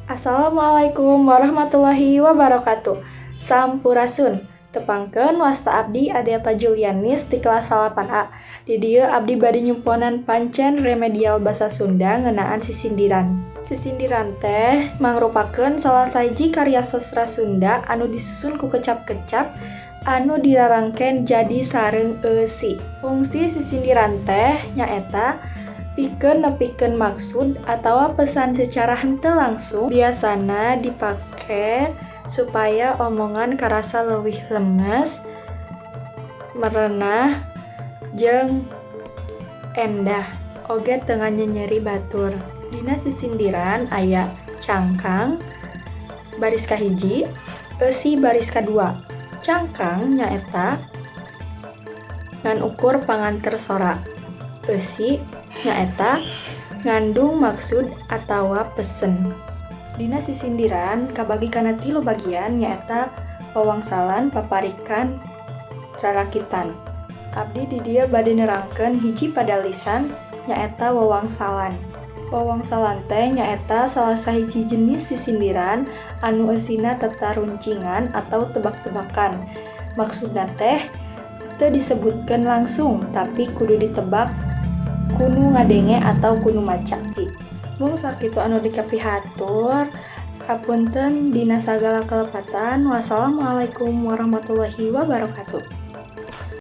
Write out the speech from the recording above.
Assalamualaikum warahmatullahi wabarakatuh. Sampurasun. Tepangkeun wasta abdi Adelta Julianis di kelas 8A. Di dieu abdi bade nyumponan pancen remedial basa Sunda ngeunaan sisindiran. Sisindiran teh mangrupakeun salah sahiji karya sastra Sunda anu disusun ku kecap-kecap anu dirarangkeun jadi sareng eusi. Fungsi sisindiran teh nyaeta pikeun nepikeun maksud atawa pesan secara henteu langsung, biasana dipake supaya omongan karasa leuwih lemes, merenah, jeung endah, oge teu nganyeri batur. Dina sisindiran aya cangkang baris kahiji, eusi baris kadua. Cangkang nyaeta ngan ukur panganter sora. Eusi nyaeta ngandung maksud atawa pesen. Dina sisindiran kabagi kana 3 bagian nyaeta wawangsalan, paparikan, rarakitan. Abdi di dieu bade nerangkeun hiji padalisan nyaeta wawangsalan. Wawangsalan teh nyaeta salah sahiji jenis sisindiran anu eusina tetaruncingan atau tebak-tebakan. Maksudna teh teu disebutkeun langsung tapi kudu ditebak kudu ngadenge atau kudu maca. Mung sakitu anu dikapihatur, hapunten dina sagala kalepatan. Wassalamualaikum warahmatullahi wabarakatuh.